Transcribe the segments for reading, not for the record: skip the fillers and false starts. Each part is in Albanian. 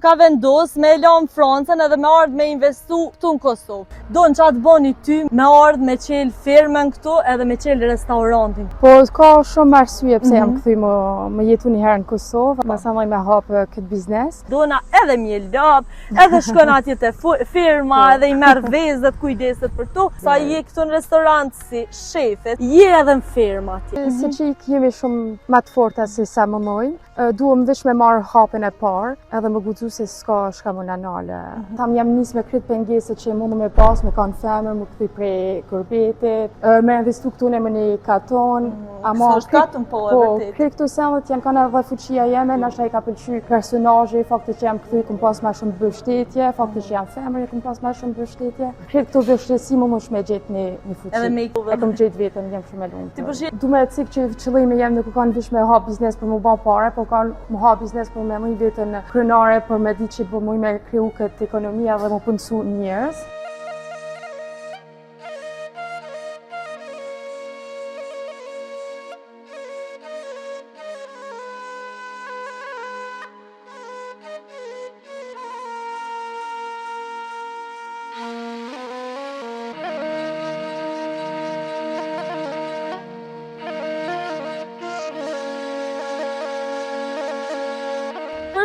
ka vendos me lanë Francën edhe me ardhë me investu këtu në Kosovë. Do në qatë boni ty me ardhë me qelë firmën këtu edhe me qelë restaurantin? Po, ka shumë arsye pse jam këthy më jetu një herë në Kosovë, ma sa maj me hapë këtë biznes. Dona edhe mje lap, edhe shkon atje te firma, edhe i merë vezët, kujdeset për tu. Sa je këtu në restorant si shefet, je edhe në firma atje. Si që jemi shumë ma të forta se sa më mojnë, duhem veç me marrë hapën e parë, edhe më guxu se s'ka shka më nanale. Tam jam nis me kryt pengesët që mundu me pas, me kanë femër, më këthy prej kërbetit, me investu këtu në më një katon. Së është katën po e vërtet. Kërë këtu semet janë kanë edhe fuqia jeme, nashta i ka pëlqy personazhi, fakti që jam këthy, kum pas ma shumë bështetje, fakti që jam femër, kum pas ma shumë bështetje. Kërë këtu bështesi më më gjetë një fuqi. Edhe me i e kom gjetë vetën, jam shumë e lumë. Du me cikë që qëllimi jem nuk kanë vish me ha biznes për më ba pare, po kanë më ha biznes për me mëj vetën krenare, për me di që për mëj me kriju këtë ekonomia dhe më punësu njerëz.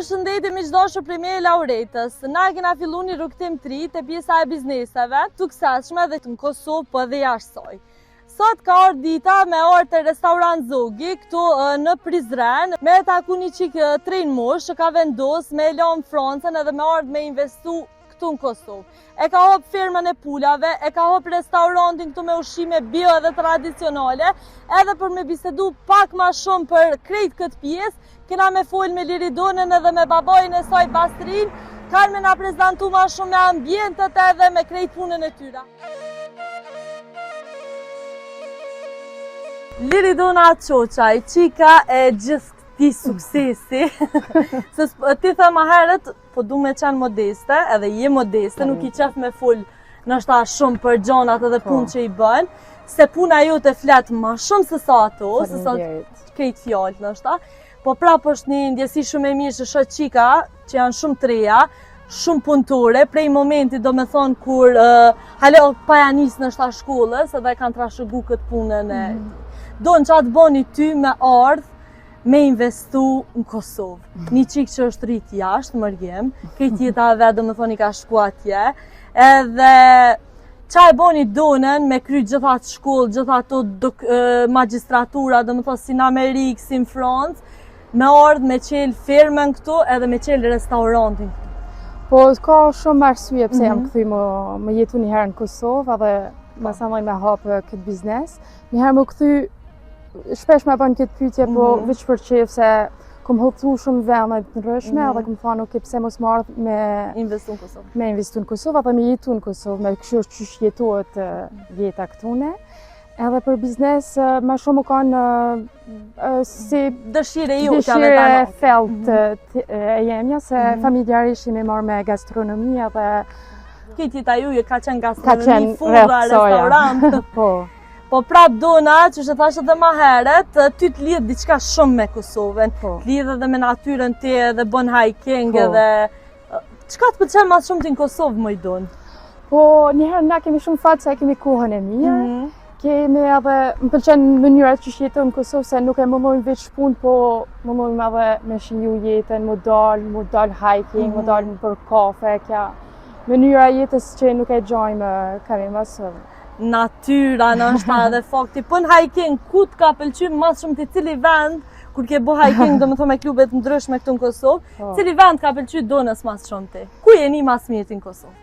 Përshëndetje miqdashur prej meje Lauretës. Na kena fillu një rrugtim të ri te pjesa e bizneseve të suksesshme dhe në Kosovë po dhe jashtë saj. Sot ka ardhur dita me ardhur te restorant Zogi këtu në Prizren me taku një çik tren mosh që ka vendos me lanë Francën edhe me ardhur me investu këtu në Kosovë. E ka hap firmën e pulave, e ka hap restorantin këtu me ushqime bio edhe tradicionale, edhe për me bisedu pak ma shumë për krejt këtë pjesë, kena me folë me Liridonën edhe me babajnë e saj Bastrin, kanë me na prezentu ma shumë me ambientet edhe me krejt punën e tyra. Liridona Qoqaj, qika e gjithë këti suksesi, se ti the ma herët, po du me qenë modeste, edhe je modeste, nuk i qef me full nështa shumë për gjonat edhe punë që i bën, se puna ju të fletë ma shumë se sa ato, se sa krejt fjallë nështa, po prap është një ndjesi shumë e mirë që shë qika, që janë shumë të reja, shumë punëtore, prej momenti do me thonë kur halo pajanis nështa shkollës, edhe kanë trashëgu këtë punën e... Do në qatë boni ty me ardhë, me investu në Kosovë. Një qik që është rritë jashtë, mërgjem, këtë jeta e vetë do me thonë i ka shku atje, edhe qa e boni donën me kry gjithat shkollë, gjithat magistratura, do me thonë si në Amerikë, si në Francë, me ardhë me qelë firmën këtu edhe me qelë restaurantin këtu. Po, ka shumë arsye pse jam këthy më jetu një herë në Kosovë edhe ma sa maj me hapë këtë biznes. Një herë më këthy shpesh me bën këtë pyetje, po veç për qef se kom hoptu shumë vende të ndryshme edhe kom thënë ok, pse mos më ardh me investu në Kosovë. Me investu në Kosovë edhe me jetu në Kosovë, me kështu është qysh jetohet jeta këtune. Edhe për biznes, ma shumë kanë si dëshire ju dëshire felt e jemja, se familjarisht jemi marrë me gastronomi edhe këtë jeta ju ka qenë gastronomi, furra, restorant. Po prap dona, që që thashtë edhe ma heret, ty të lidhë diçka shumë me Kosovën, të lidhë edhe me natyrën ti edhe bën hiking edhe... Qka të pëlqen mas shumë ti në Kosovë më i donë? Po njëherë na kemi shumë fatë se kemi kohën e mirë, kemi edhe, më pëlqen mënyrat që jetojmë në Kosovë se nuk e më mojmë veç punë, po më mojmë edhe me shinju jetën, më dalë hiking, më dalë për kafe, kja mënyra jetës që nuk e gjojmë kemi mësë. Natyra nështa edhe fakti, pën hiking, ku të ka pëlqym mas shumë të cili vend, kur ke bo hiking do më thome klubet ndryshme këtu në Kosovë, cili vend ka pëlqy donës mas shumë ti? Ku jeni mas mirë ti në Kosovë?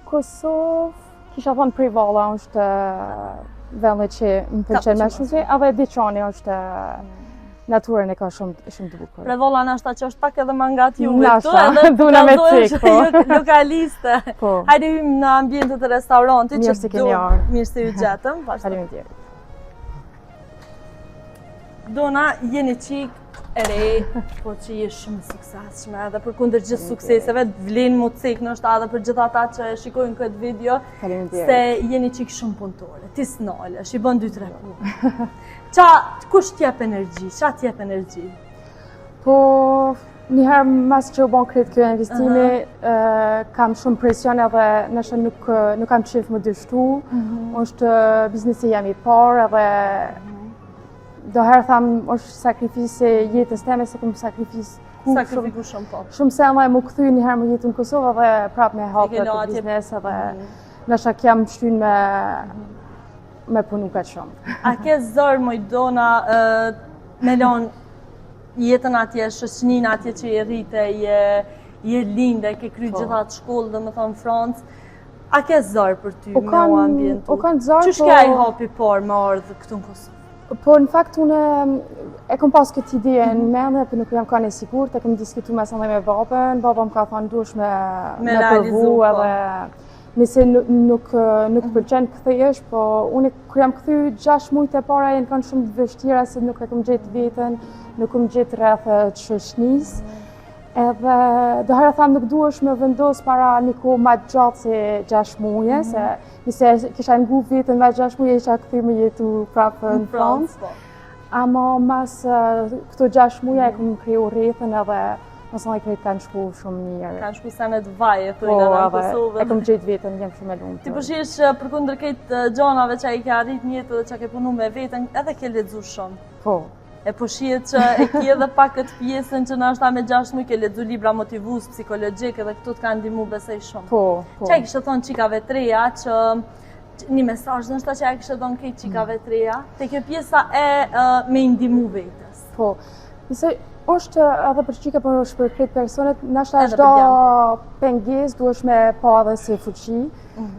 Kosovë, kisha thonë Privalla është vendet që më pëlqen me shumë që, edhe Diqani është naturën e ka shumë të bukur. Privalla nashta që është pak edhe ma nga t'juve tu, edhe duna me cikë, po. Lokaliste. Hajde hymë në ambientet e restaurantit. Mirë se keni arë. Mirë se ju gjetëm. Faleminderit. Dona, jeni qik e re, po që je shumë suksesshme edhe për kundër gjithë sukseseve, vlenë mu cikë nështë edhe për gjithë ata që shikojnë këtë video, se jeni qik shumë punëtore, ti s'nale, është i bën 2-3 punë. Kush t'jep energji? Qa t'jep energji? Po, Njëherë mas që u bon kretë kjo investimi, kam shumë presion edhe nështë nuk kam qef më dështu. është biznesi jam i parë edhe doherë tham është sakrifise jetës teme se kom sakrifiku shumë po. Shumë se më mu këthy njëherë më jetu në Kosovë edhe prap me hapë të biznes edhe nështë kam shtyn me punu këtë shumë. A ke zërë Mojdona me lonë jetën atje, shoqënin atje që je rrite, je linde, ke kry gjitha të shkollë dhe më thonë Francë. A ke zërë për ty me o ambientu? O kanë zërë, Qysh ka i hapi parë me ardhë këtu në Kosovë? Po në fakt unë e kom pas këtë ide në mendje, për nuk jam kanë e sigurt, e kom diskutu me babën më ka thonë dush me përvu edhe nëse nuk përqen këthejesh, po unë kër jam këthy 6 mujtë e para e në kanë shumë të vështira se nuk e kom gjetë vetën, nuk kom gjetë rreth të shoqënis. Edhe doherë tham nuk duhesh me vendos para një kohë ma gjatë se 6 muje, se nëse kisha ngu vetën ma 6 muje isha këthy me jetu prapë në Francë. Ama mas këto 6 muje e kom kriju rrethën edhe mësën e krejtë kanë shku shumë mirë. Kanë shku senet vaje, thujnë në Kosovë. E kom gjetë vetën, jam shumë e lumë. Ti përshish për kundër këtë gjonave që i ke arrit njëtë dhe që ke punu me vetën, edhe ke ledzu shumë. Po. E përshihet që e ke edhe pak këtë pjesën që nështë ta me 6 muj ke ledzu libra motivus, psikologjik, edhe këtu të kanë ndimu besej shumë. Po. Që e kishtë thonë qikave treja që një mesazh nështë ta që e kishtë thonë këtë qikave treja, te kjo pjesa e me ndimu vetës. Po. është edhe për qike për është për këtë personet, nështë është do penges, duesh me pa edhe si fuqi,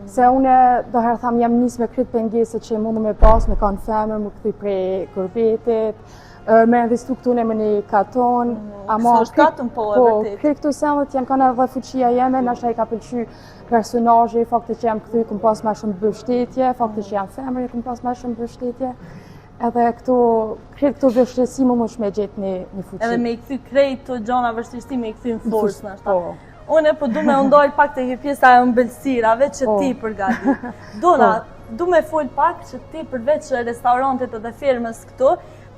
se une doherë tham jam njës me këtë pengesët që mundu me pas, me kanë femër, më këthy prej kërbetit, me investu këtu në më një katon, ama këtë këtu semet janë kanë edhe fuqia jeme, nështë i ka pëlqy personazhi, fakti që jam këthy këm pas ma shumë bështetje, fakti që jam femër këm pas ma shumë bështetje. Edhe këto vështirësi më me gjetë një fuqi. Edhe me i këthy krejt të gjona vështirësi me i këthy në forës në ashta. Une po du me ndoj pak të ke pjesa e mbëlsirave që ti përgati. Dona, du me full pak që ti përveç restaurantet edhe firmës këtu,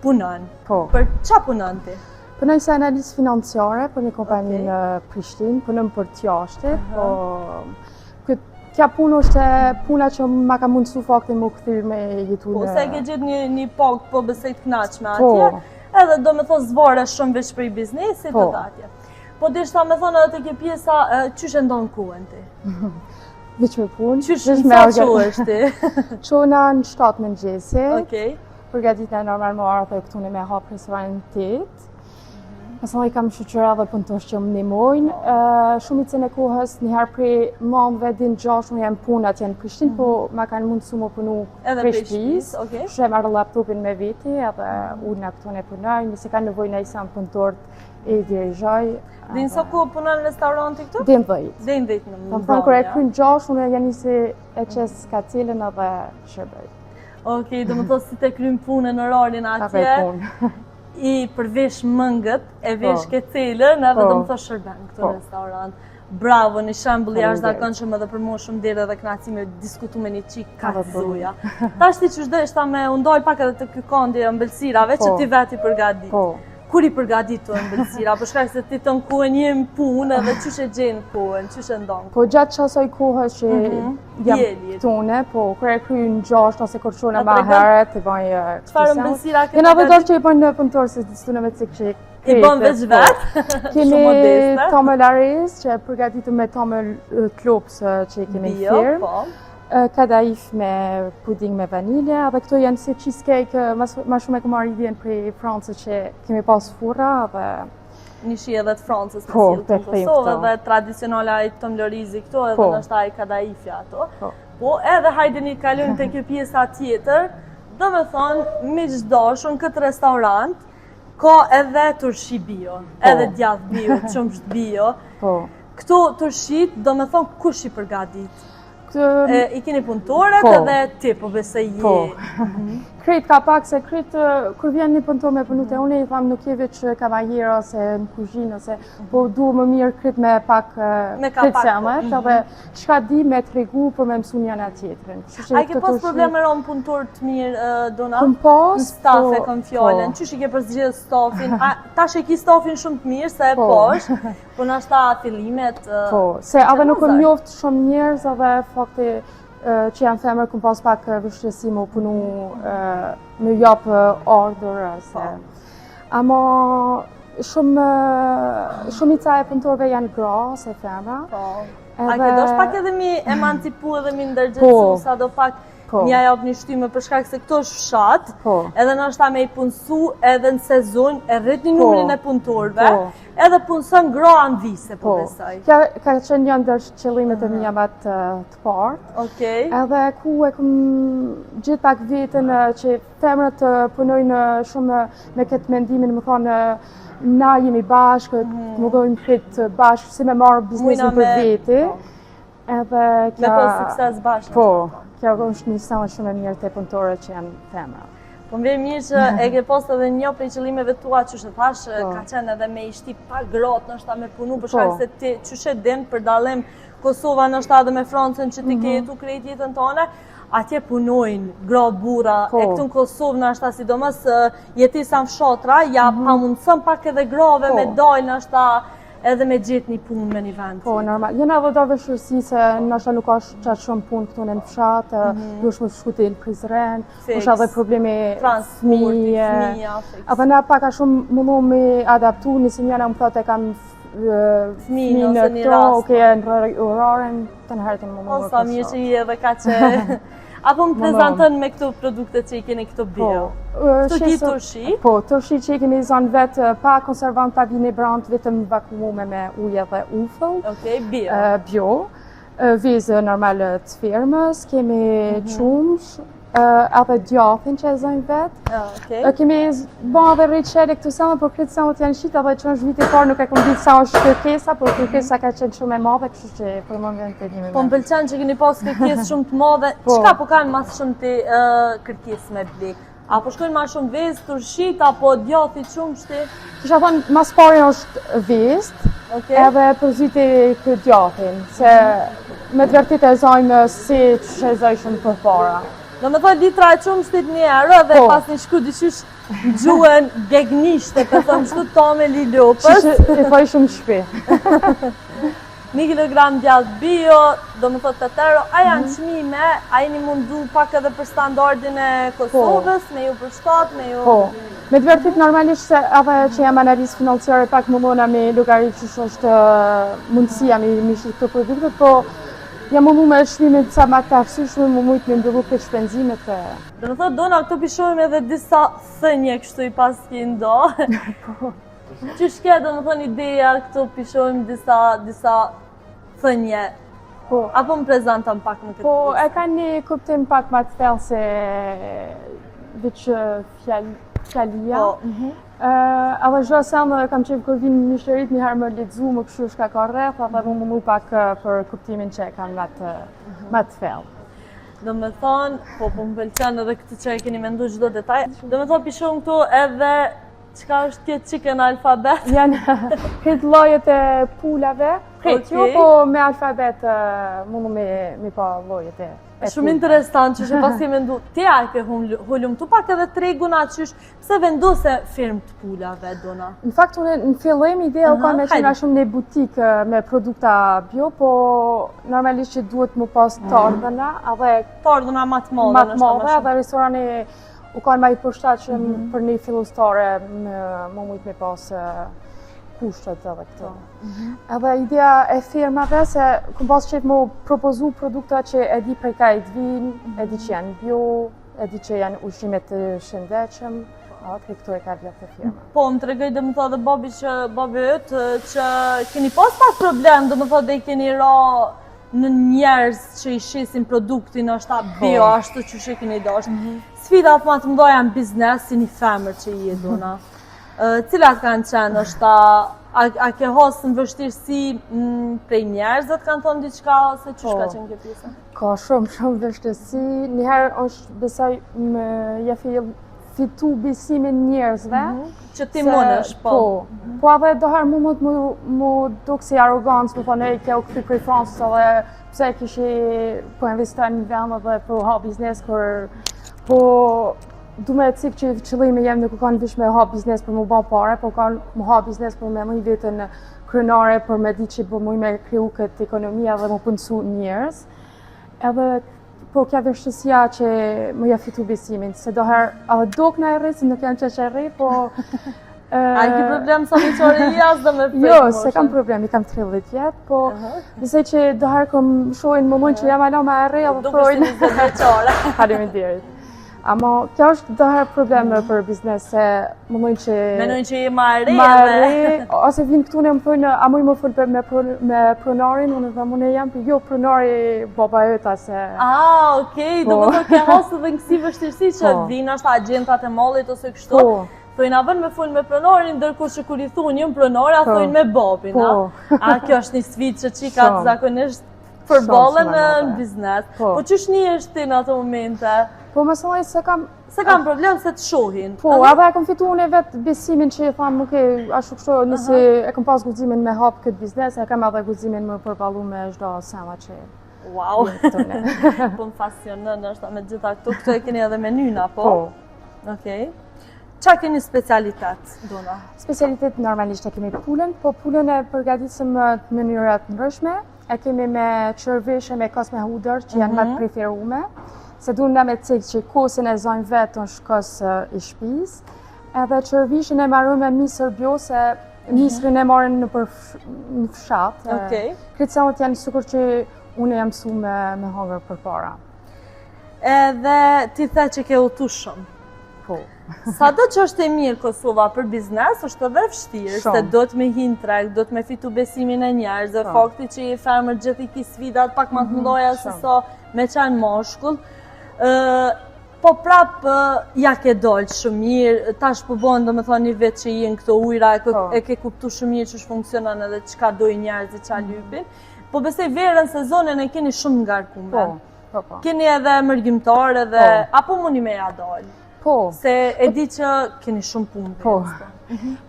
punon. Për qa punon ti? Punoj si analist financiare për një kompani në Prishtinë, punëm për t'jashtit. Kja punë është puna që ma ka mundësu faktin më këthyr me jetu në... Po, se ke gjithë një pagë po besejt knaqme atje, edhe do me thonë zvare shumë veç për i biznesit edhe atje. Po, dishta me thonë edhe të ke pjesa, qysh e ndonë kuën ti? Veç me punë. Qysh në sa që është ti? Qona në 7 mëngjesi. Okej. Përgatit në normal më arë dhe këtu në me hapë restoranin 8. Mësën i kam shëqëra dhe pëntosh që më nimojnë. Shumicën e kohës njëherë prej mamëve din gjash unë jam punë atje në Prishtinë, po ma kanë mundësu më punu prej shtëpis. Që e marrë laptopin me veti edhe unë në këtu në punoj, nëse kanë nevojë në isam pëntort e dirijoj. Din sa kohë punon në restauranti këtu? Din 10. Din 10 në më thonë, kër e krynë gjash, unë janë nisi e qesë ka cilën edhe shërbej. Okej, do më thosë si te krynë punë në orarin atje. I përvesh mëngët, e vesh ke celën, edhe do më thosë shërben këtu në restaurant. Bravo, një shembull jashtë zakonshëm edhe për mua shumë deri edhe kënaqësi me diskutu me një çik kafzuja. Tash ti ç'është dështa me u ndoj pak edhe të ky kondi ëmbëlsirave që ti veti përgatit. Kur i përgatit të ëmbëlsira, për shkak se ti ton kuën je në punë edhe ç'është e gjen kuën, ç'është ndon. Po gjatë çasoj kohës që jam këtune, po kur e kryj në 6 ose kur shona më herët të bëj çfarë ëmbëlsira ke? Jena vetë që i bën në punëtor se stuna me cik që i bën veç vet. Kemi tomelaris që përgatitur me tomel klops që i kemi firmë. Kadaif me puding me vanilje, dhe këto janë si cheesecake, ma shumë e këmë marrë idjen prej Francës që kemi pas furra dhe... Një shi edhe të Francës me silë të Kosovë dhe tradicionala i tomlorizi këto edhe nështë ta i kadaifja ato. Po edhe hajde një kalun të kjo pjesa tjetër, do me thonë, mi qdoshun këtë restaurant, ka edhe turshi bio, edhe djath bio, qumsht bio. Këto turshit, do me thonë, kush i përgadit? I keni punëtorët edhe ti, po besoj je. Krejt ka pak se krejt kur vjen një punëtor me punute, unë i tham nuk je veç kavajero ose në kuzhinë ose po duhet më mirë krejt me pak krejt zemër, edhe çka di me tregu për me mësu njëna tjetrin. A ke pas probleme rom punëtor të mirë Dona? Kum pas. Në staf e kam fjallën, qysh i ke përzgjedh stafin? Tash e ki stafin shumë të mirë se e posh, po nashta fillimet. Po, se edhe nuk më njoft shumë njerëz edhe fakti që janë femër kum pas pak vështirësi më punu më jap ordër se. Ama shumica e punëtorëve janë gra se femra. A ke dosh pak edhe mi emancipu edhe mi ndërgjegjësu sa do pak mja jap një shtyme për shkak se këto është fshat, edhe nashta me i punësu edhe në sezon, e rrit një numrin e punëtorëve, edhe punëson gra në vise, po besoj. Kjo ka qenë një ndër qëllimet e mia më të parë. Edhe ku e kum gjithë pak vetën që femrat punojnë shumë me këtë mendimin, më thonë na jemi bashkë, të mundojmë këtë bashkë, si me marrë biznesin për veti. Edhe me po sukses bashkë. Po, kjo është një sama shumë e mirë të punëtorët që janë femra. Po më vjen mirë që e ke pas edhe një prej qëllimeve tua që e thash, ka qenë edhe me i shti pak gratë nështë me punu, për shkak se ti qyshe din për dallim Kosova nështë edhe me Francën që ti ke jetu krejt jetën tone, atje punojnë gra burra, e këtu në Kosovë nështë sidomos jetisa në fshatra, ja pamundson pak edhe grave me dalë nështë edhe me gjithë një punë me një vend. Po, normal. Jena edhe do vështirësi se nështë nuk është qatë shumë punë këtu në fshatë, dush më shkuti në Prizren, është edhe problemi fëmije. Edhe na pak a shumë mundu me adaptu, nëse njëna më thotë e kam fëmijë në këto, në oraren, të në herët e mundu. O, sa mirë që i edhe ka që... Apo më prezentën me këto produkte që i keni këto bio? Këto ki turshi? Po, turshi që i kemi zonë vetë pa konservant, pa vinebrant, vetëm vakumume me ujë dhe ufëll. Okej, bio. Bio. Vizë normal të firmës, kemi qumsh, edhe djathin që e zojnë vetë. Kemi bon edhe rejqere këtu sama, por këtë sama të janë shqita dhe që është viti parë nuk e kom ditë sa është kërkesa, por kërkesa ka qenë shumë e madhe, kështu që për më vjen të dimi me. Po më pëlqen që keni pas kërkesë shumë të madhe, qka po kanë mas shumë të kërkesë me bli? Apo shkojnë ma shumë vezë, turshit, apo djathi qumshti? Kisha thonë, mas pari është vezë, edhe përziti këtë djathin, se me të vërtit e zojnë si që e zojshën për para. Do me thoi litra e qumshtit një euro dhe pas një shku dyshysh në gjuhën gegnishte, për thëmë shtu ta me li lopës. Që e thoi shumë shpi. 1 kilogram djath bio, do me thot 8 euro, a janë qmime, a jeni mundu pak edhe për standardin e Kosovës, me ju përshtat, me ju... Po, me të vërtit normalisht se edhe që jam analistë financiare pak më mona me logarit që është mundësia me shqit të produktet, po jam mundu me shmimet sa ma të arsyshme, më mujtë me ndërru për shpenzimet e... Do me thot, Dona, këto pishojmë edhe disa thënje kështu i pas ki ndo. Që shke, do me thot, ideja këto pishojmë disa thënje. Apo më prezentëm pak në këtë Po, e ka një kuptim pak ma të thellë se veç fjalia. Edhe zhë semë kam qefë kur vinë një shërit një herë më ledzu, më këshu shka ka rreth, edhe më mundu pak për kuptimin që e kam ma të thellë. Do me thonë, po më pëlqen edhe këtë që e keni mendu çdo detaj. Do me thonë pishon këtu edhe qka është tjetë chicken alfabet? Janë këtë llojet e pulave, jo po me alfabet mundu me pa llojet e Shumë interesant që pas ke mendu, tja e ke hullum tu pak edhe treguna qysh, pse vendose firmë të pulave, Dona? Në fakt, në fillim ideja u ka me qenë shumë në butikë me produkta bio, po normalisht që duhet mu pas të ardhëna, edhe... Të ardhëna ma të madhe, edhe restorani u kanë ma i përshtat që për një fillustare më mujtë me pas kushtet edhe këto. Edhe ideja e firmave se këm pas qef më propozu produkta që e di prej ka i t'vin, e di që janë bio, e di që janë ushqimet të shëndetshëm, këto e ka vjetë të firma. Po, më të regoj dhe më tha dhe babi ytë që keni pas pak problem, dhe më tha dhe i keni ra në njerëz që i shesin produktin është bio, ashtu që që keni dasht. Sfidat ma të mdoja në biznes, si një femër që i e Dona. Cilat kanë qenë është A ke hasë në vështirësi prej njerëzët kanë thonë diçka ose ç'ka qenë kjo pjesa? Ka shumë vështirësi. Njëherë është besoj më ja fitu besimin njerëzve. Që ti mundesh, po. Po edhe doher mu duk si arogancë, më thonë, kjo këthy prej Francës edhe pse kishi po investoj në vend edhe po ha biznes kur po du me cik që qëllimi jem nuk kanë vish me ha biznes për mu ba pare, po kanë mu ha biznes për me muj vetën krenare, për me di që po muj me kriju këtë ekonomia dhe mu punësu njerëz. Edhe po kja vështësia që mu ja fitu besimin, se doher edhe dok në e rri, se nuk jam që e rri, po... A ki problem sa mi qore jas dhe me fejtë? Jo, se kam problem, i kam 30 vjetë, po besoj që doher këm shojnë më mund që jam alo me e rri, edhe thojnë... Duke si 20 veqare. Faleminderit. Ama kjo është doher probleme për biznes, se më mund që... Menojnë që i ma re ose vinë këtu në më thujnë, a muj më full me pronarin, unë dhe mune jam për jo pronari baba jota se... Okej, do më të ke hasë dhe në kësi vështirësi që vinë është agentat e mallit ose kështu. Thojnë a vën me full me pronarin, ndërkohë që kur i thunë një pronari, a thojnë me babin, a? Kjo është një sfidë që qikat zakonisht përballen në biznes. Po qësh një është ti në ato momente? Po më sëllaj se kam... Se kam problem se të shohin. Po, edhe e kam fitu unë e vetë besimin që i thamë, nuk e ashtu kështu, nëse e kam pas guximin me hapë këtë biznes, e kam edhe guximin me përballu me çdo sema që... Wow! Po më fascionën është me gjitha këtu e keni edhe menyna, po? Po. Okej. Qa keni specialitet, Dona? Specialitet normalisht e kemi pulën, po pulën e përgatitëm të mënyrat ndryshme, e kemi me qërveshë, me kos me hudër, që janë më të preferume. Se du në me cikë që kosën e zojnë vetë në shkos i shpiz, edhe qërvishën e marrën me misër bio, se misërin e marrën në fshat. Këtë sanët janë sukur që unë jam su me hongër për para. Edhe ti the që ke utu shumë. Po. Sa do që është e mirë Kosova për biznes, është edhe vështirë, se do të me hinë treg, do të me fitu besimin e njerëzve, fakti që i fermer gjithë i ki sfidat pak ma të mdoja se so me qanë mashkull. Po prap ja ke dollë shumë mirë, tash po bënë do me thonë një vetë që jenë këto ujra, e ke kuptu shumë mirë që është funksionan edhe qka dojë njerëzit qa lypin. Po besoj verën sezonin e keni shumë ngarkume. Keni edhe mërgjimtar edhe, apo mundi me ja dollë? Po. Se e di që keni shumë punë. Po.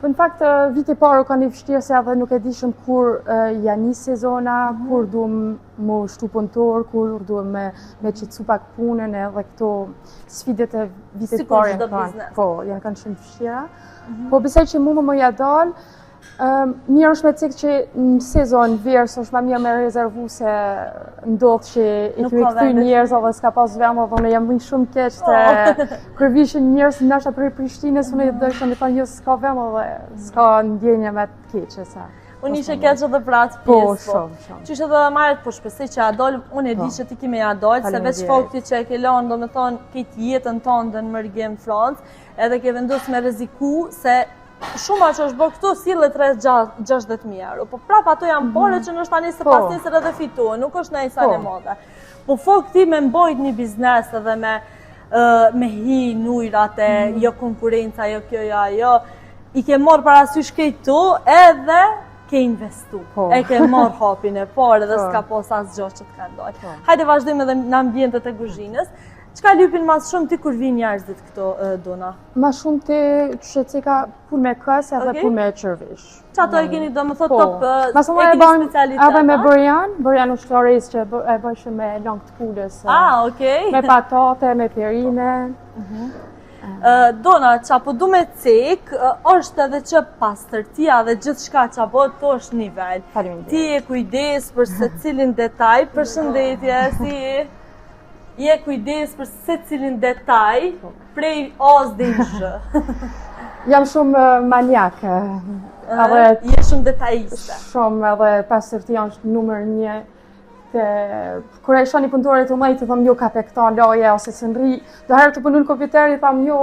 Po në fakt viti parë ka një vështirë se edhe nuk e di shumë kur janë një sezona, kur duhem më shtu punëtor, kur duhem me qetësu pak punën edhe këto sfidet e vitit parë janë kanë shumë vështira. Po besoj që mu më ja dal, mirë është me cikë që në sezon verës është ma mirë me rezervu se ndodhë që i kemi këthy njerëz edhe s'ka pas vend edhe unë jam bëjnë shumë keq të kër vishin njerëz nashta për Prishtinës unë dështa me thonë jo s'ka vend edhe s'ka ndjenja me të keqe sa. Unë ishe keq edhe për atë pjesë. Po, shumë. Qyshe edhe marrët po shpesej që adol, unë e di që ti kime adol, se veç fakti që e ke lanë do me thonë këtë jetën tonë dhe në mërgjem Francë, edhe ke vendus me reziku se shumë që është bërë këtu sile 3-60.000 euro, po prap ato janë pare që nështë tani se pas njësër edhe fitu, nuk është në isa një modhe. Po fakti me mbojt një biznes edhe me hi nujrat e jo konkurenca, jo kjo, jo, i ke morë parasysh këtu edhe ke investu. E ke morë hapin e parë dhe s'ka pos asë gjohë që të ka ndojë. Hajde vazhdojmë edhe në ambientet e kuzhinës. Qka lypin mas shumë ti kur vinë njerëzit këto, Dona? Ma shumë ti që cika pun me kës edhe pun me qërvish. Qa to e keni do më thot top, e keni specialitet? Edhe me bërjan ushtaris që e bëshë me lang të pulës. Okej. Me patate, me perine. Dona, qa po du me cek, është edhe që pastërtia dhe gjithë shka qa po të është nivel. Ti e kujdes për se cilin detaj, për shëndetje, si je kujdes për se cilin detaj, prej as dhe në zhë. Jam shumë maniak. Je shumë detajiste. Shumë, edhe pastërtia është numër 1. Kër e isha një punëtore të mëjtë, të thëmë jo ka pe këta loje, ose së nri, do herë të punu në kompjuteri, thëmë jo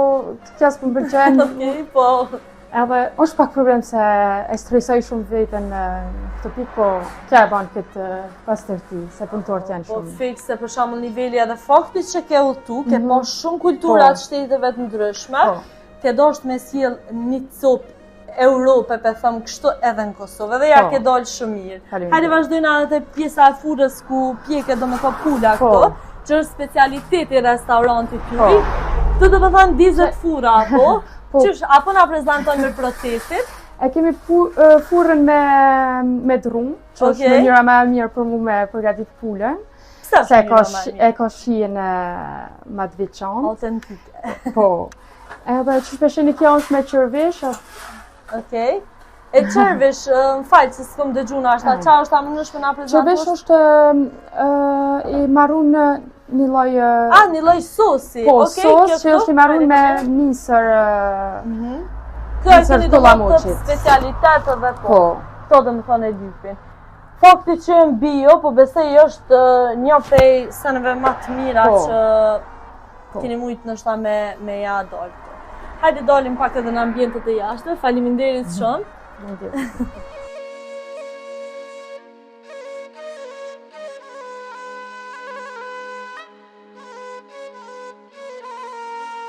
të kjesë për më bërgjenë. Okej, po. Edhe është pak problem se e stresoj shumë vetën këtë pikë, po kja e banë këtë pastërti, se punëtorët janë shumë. Po fikse, për shamull nivelli edhe fakti që ke utu, ke po shumë kulturat shteteve të ndryshme, ke dosht me sjell një copë Europë, pe thëmë kështu edhe në Kosovë, edhe ja ke dalë shumë mirë. Hajde vazhdojnë edhe te pjesa e furrës ku pjeke do me thë pula këto, që është specialiteti restaurantit tuaj. Të do me thënë 20 furra apo? Apo na prezantojnë me procesit? E kemi furrën me drum, që është mënyra më e mirë për mu me përgatit pulën. Se e ka shijen më të veçantë. Autentike. Po. Edhe që shpesheni kjo është me qërvish. Okej. E qërvish, më falë që s'kom dëgju në ashta, qa është ta më nëshme nga prezentosh? Qërvish është i marun një loj... një loj sosi. Po, sos që është i marun me nisër... Kjo e këni do më të specialitet edhe po. To dhe më thonë e lypin. Fakti që në bio, po besej është një prej sënëve më të mira që keni mujtë nështa me ja dalë këto. Hajde dalim pak edhe në ambientet e jashtë, faleminderit shumë.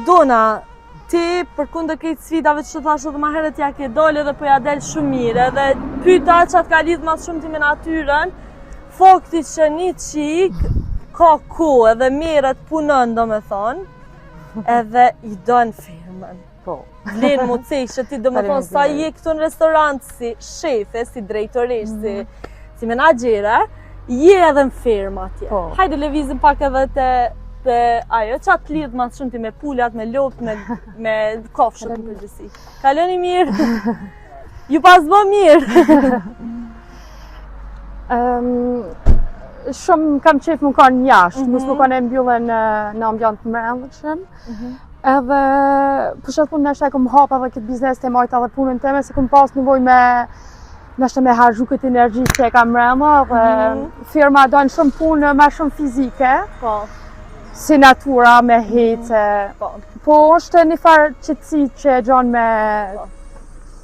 Dona, ti përkundër këtij sfidave që thashë edhe më herët ja ke dalë edhe po ja del shumë mirë, edhe pyeta çat ka lidh më shumë ti me natyrën, fakti që një çik ka kohë edhe merret punon domethënë, edhe i don firmën. Po. Vlen mu cek që ti domethënë sa je këtu në restorant si shefe, si drejtoresh, si menaxhere, je edhe në firmë atje. Hajde lëvizim pak edhe te ajo, qatë lidhë ma shumë ti me pulat, me lopët, me kofshët në përgjësi. Kaloni mirë? Ju pas bë mirë? Shumë kam qef më kanë jashtë, mësë më kanë e mbyllën në ambjant të mërëndëshëm. Edhe, për shëtë punë nështë e kom hapa dhe këtë biznes të majta dhe punën teme, se kom pas nevoj me nështë me harxhu këtë energji që e kam mërënda, dhe firma dojnë shumë punë ma shumë fizike. Si natura me hece, po është një farë qëtësi që e gjonë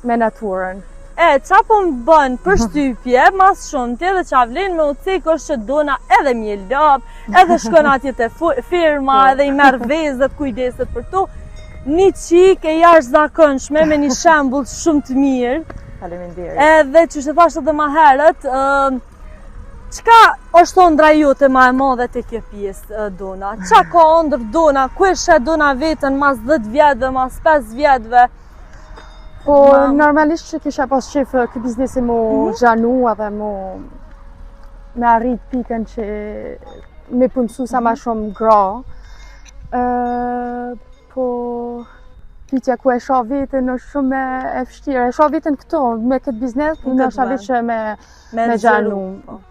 me naturën. Qa po më bënë për shtypje, mas shumë tje dhe qa vlenë me ucek është që dona edhe mjellop, edhe shkon atje të firma, edhe i merë vezet, kujdeset për to. Një qik e jashtëzakonshme me një shembull shumë të mirë. Faleminderit. Edhe që që thashtë edhe ma herët, qka është ondra jote ma e madhe të kjo pjesë, Dona? Qa ka ondër Dona? Ku e shet Dona vetën mas 10 vjetëve, mas 5 vjetëve? Po, normalisht që kisha pas qefë këtë biznesi mu gjanu edhe me arrit pikën që me punësu sa ma shumë gra. Po, pyetja ku e shoh vetën është shumë e vështirë. E shoh vetën këto, me këtë biznes, në shoh vetë me gjanu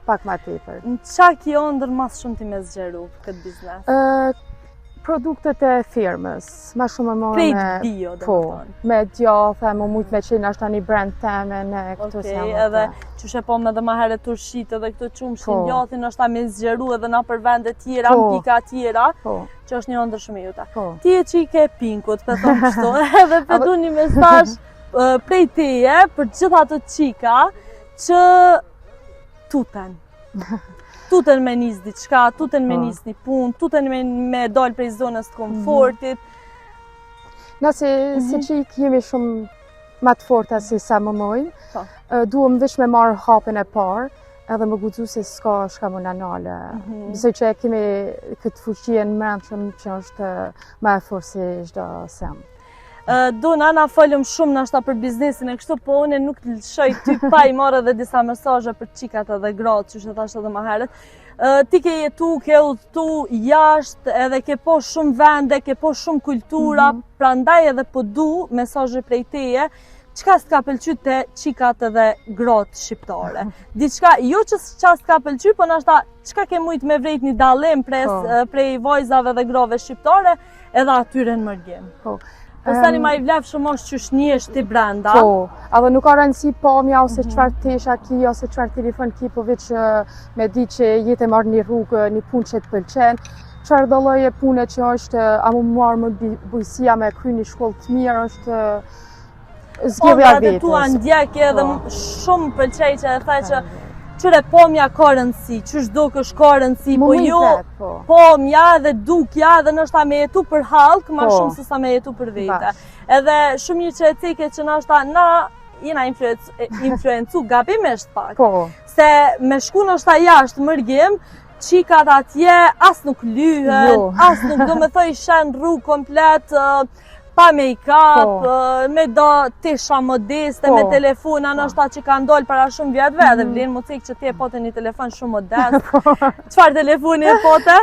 pak ma tepër. Në qa kjo ndër mas shumë ti me zgjeru këtë biznes? Produktet e firmës, ma shumë më Prej bio, dhe më tonë. Me djathë, më mujtë me qenë ashtë një brand teme në këtu se jamë. Edhe që shepom edhe ma herë turshit edhe këtë qumshin djathin është ta me zgjeru edhe na për vende tjera, në pika tjera, që është një ndër shumë e juta. Ti e që i ke pinkut, për thonë kështu, edhe për du një mesazh prej teje për gjitha të qika që tuten. Tuten me nis diçka, tuten me nis një punë, tuten me dalë prej zonës të komfortit. Nëse si qik jemi shumë ma të forta si sa më mojnë, duhem veç me marrë hapën e parë, edhe më guxu se s'ka shka më nanale. Besoj që e kemi këtë fuqien mërëndshëm që është ma e forë si çdo sem. Dona, na folëm shumë nashta për biznesin e kështu, po une nuk të lëshoj ty pa i marrë edhe disa mesazhe për qikat edhe gratë, që që thashtë edhe ma herët. Ti ke jetu, ke udhëtu jashtë, edhe ke po shumë vende, ke po shumë kultura, prandaj edhe po du mesazhe prej teje, qka s'ka pëlqy të qikat edhe gratë shqiptare. Diçka, jo që qa s'ka pëlqy, po nashta qka ke mujt me vrejt një dallim prej vajzave dhe grave shqiptare, edhe atyre në mërgjim. Po stani ma i vlef shumë është që shniesh ti brenda. Po, edhe nuk ka rëndësi pomja ose qëfar tesha ki, ose qëfar telefon ki, po veç me di që jetë e marrë një rrugë, një punë që të pëlqen. Qëfar do lloje pune që është, a mu marrë më bujësia me kry një shkollë të mirë, është zgjidhja vetës. Dhe tua ndjekje edhe shumë pëlqej që e thaj që qëre pomja ka rëndësi, qësh do kësh ka rëndësi, po jo pomja dhe dukja dhe nështë me jetu për halk, ma shumë se sa me jetu për vete. Edhe shumë një që e ceke që nështë na jena influencu gabimisht pak. Po. Se me shku në shta jashtë mërgim, qikat atje as nuk lyhen, as nuk do me thoj shen rrugë komplet, pa make-up, me do tisha modeste, me telefona, në shta që ka ndollë para shumë vjetëve, edhe vlenë mu cikë që ti e pote një telefon shumë modest. Qfar telefoni e pote?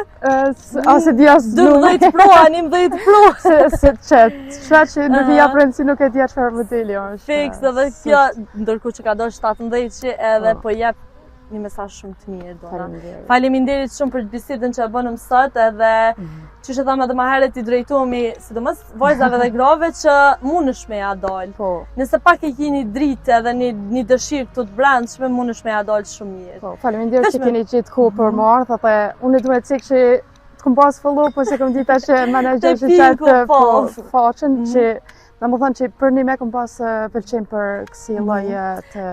Ase di as 12 Pro, 11 Pro. Se qëta që nuk i japërën si nuk e di çfarë modeli është. Fiks, edhe kjo, ndërku që ka do 17 që edhe po jep një mesazh shumë të mirë, Dona. Faleminderit shumë për bisedën që e bënëm sot, edhe që që thamë edhe më herët i drejtohemi, sidomos vajzave dhe grave që mundesh me ja dalë. Nëse pak e keni dritë edhe një dëshirë këtu të brendshme, mundesh me ja dalë shumë mirë. Faleminderit që keni gjetë kohë për më ardhë, dhe unë duhet cikë që të kom pas follow, po se kom dita që menager që qatë faqen që dhe më thonë që për një me kom pas pëlqen për kësi lloje të...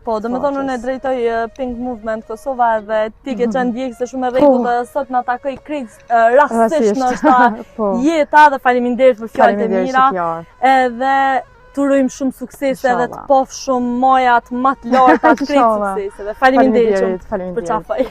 Po, dhe më thonë unë e drejtoj Pink Movement Kosova dhe ti ke qenë djekë se shumë e rejtu dhe sot në takoj krejtë rastisht në shta jeta dhe faleminderit për fjallët e mira. Edhe të urojmë shumë suksese edhe të pof shumë majat, matë lartë, atë krejtë suksese. Faleminderit shumë për qafaj.